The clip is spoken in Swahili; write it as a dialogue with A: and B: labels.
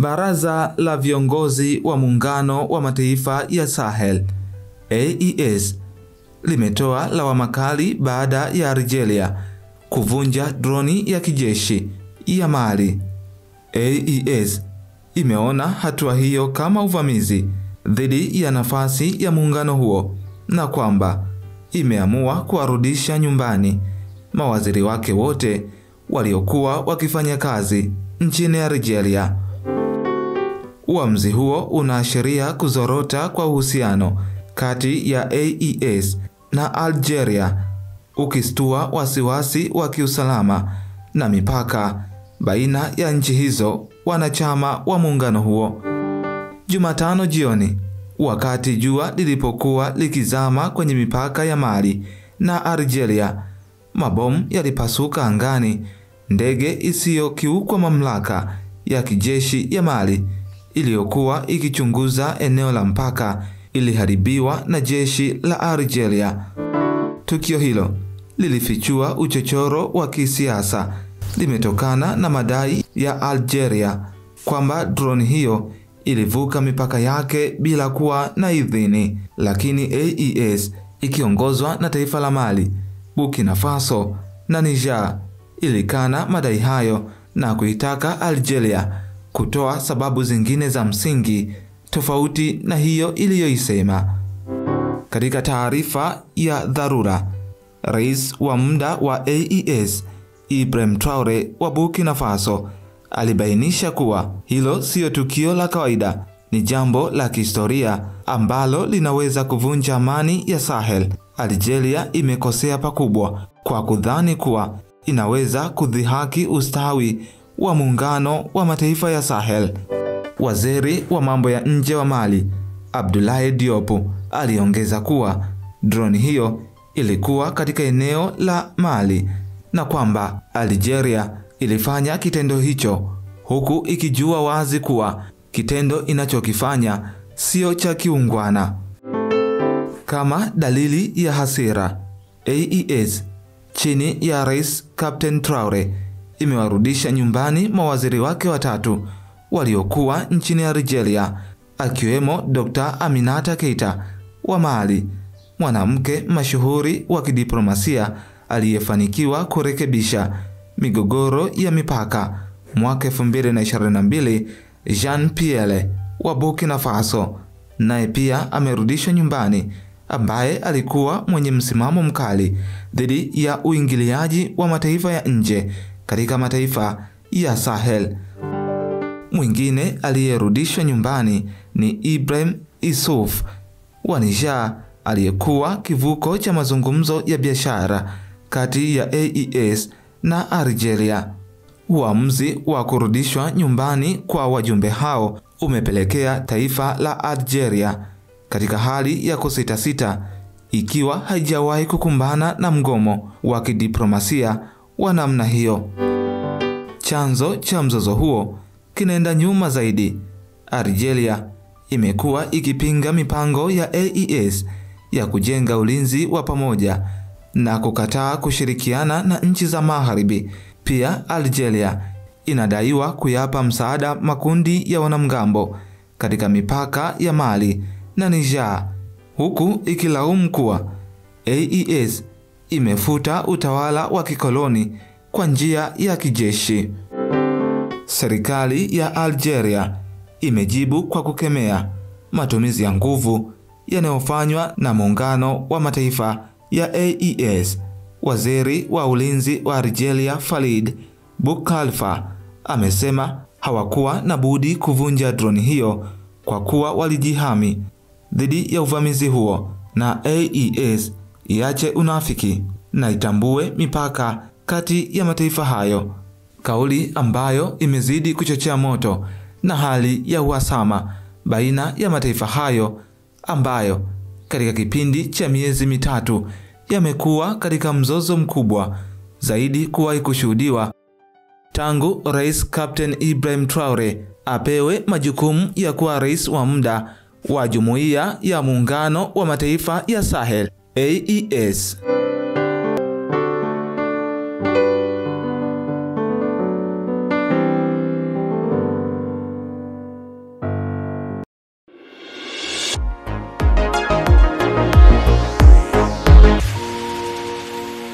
A: Baraza la viongozi wa Muungano wa Mataifa ya Sahel AES limetoa lawama kali baada ya Algeria kuvunja droni ya kijeshi ya Mali. AES imeona hatua hiyo kama uvamizi dhidi ya nafasi ya muungano huo na kwamba imeamua kuwarudisha nyumbani mawaziri wake wote waliokuwa wakifanya kazi nchini Algeria. Uamuzi huo unaashiria kuzorota kwa uhusiano kati ya AES na Algeria, ukistua wasiwasi wa kiusalama na mipaka baina ya nchi hizo wanachama wa muungano huo. Jumatano jioni, wakati jua lilipokuwa likizama kwenye mipaka ya Mali na Algeria, mabomu yalipasuka angani. Ndege isiyokiukwa mamlaka ya kijeshi ya Mali iliyokuwa ikichunguza eneo la mpaka iliharibiwa na jeshi la Algeria. Tukio hilo lilifichua uchochoro wa kisiasa. Limetokana na madai ya Algeria kwamba drone hiyo ilivuka mipaka yake bila kuwa na idhini, lakini AES ikiongozwa na taifa la Mali, Burkina Faso na Niger ilikana madai hayo na kuitaka Algeria kutoa sababu zingine za msingi tofauti na hiyo iliyoisema. Katika taarifa ya dharura, rais wa muda wa AES Ibrahim Traore wa Burkina Faso alibainisha kuwa hilo sio tukio la kawaida, ni jambo la kihistoria ambalo linaweza kuvunja amani ya Sahel. Algeria imekosea pakubwa kwa kudhani kuwa inaweza kudhihaki ustawi wa muungano wa mataifa ya Sahel. Waziri wa mambo ya nje wa Mali, Abdoulaye Diop, aliongeza kuwa drone hiyo ilikuwa katika eneo la Mali na kwamba Algeria ilifanya kitendo hicho huku ikijua wazi kuwa kitendo inachokifanya sio cha kiungwana. Kama dalili ya hasira, AES chini ya Rais Captain Traore imewarudisha nyumbani mawaziri wake watatu waliokuwa nchini Algeria, akiwemo Dr. Aminata Keita wa Mali, mwanamke mashuhuri wa kidiplomasia aliyefanikiwa kurekebisha migogoro ya mipaka mwaka 2022. Jean Pierre wa Burkina Faso naye pia amerudishwa nyumbani, ambaye alikuwa mwenye msimamo mkali dhidi ya uingiliaji wa mataifa ya nje katika mataifa ya Sahel. Mwingine aliyerudishwa nyumbani ni Ibrahim Issouf wa Niger, aliyekuwa kivuko cha mazungumzo ya biashara kati ya AES na Algeria. Uamuzi wa kurudishwa nyumbani kwa wajumbe hao umepelekea taifa la Algeria katika hali ya kusitasita, ikiwa haijawahi kukumbana na mgomo wa kidiplomasia wa namna hiyo. Chanzo cha mzozo huo kinaenda nyuma zaidi. Algeria imekuwa ikipinga mipango ya AES ya kujenga ulinzi wa pamoja na kukataa kushirikiana na nchi za Magharibi. Pia Algeria inadaiwa kuyapa msaada makundi ya wanamgambo katika mipaka ya Mali na Niger, huku ikilaumu kuwa AES imefuta utawala wa kikoloni kwa njia ya kijeshi. Serikali ya Algeria imejibu kwa kukemea matumizi ya nguvu yanayofanywa na muungano wa mataifa ya AES. Waziri wa ulinzi wa Algeria Khalid Boukhalifa amesema hawakuwa na budi kuvunja droni hiyo kwa kuwa walijihami dhidi ya uvamizi huo, na AES iache unafiki na itambue mipaka kati ya mataifa hayo. Kauli ambayo imezidi kuchochea moto na hali ya uhasama baina ya mataifa hayo ambayo katika kipindi cha miezi mitatu yamekuwa katika mzozo mkubwa zaidi kuwahi kushuhudiwa tangu Rais Captain Ibrahim Traore apewe majukumu ya kuwa rais wa muda wa Jumuiya ya Muungano wa Mataifa ya Sahel AES.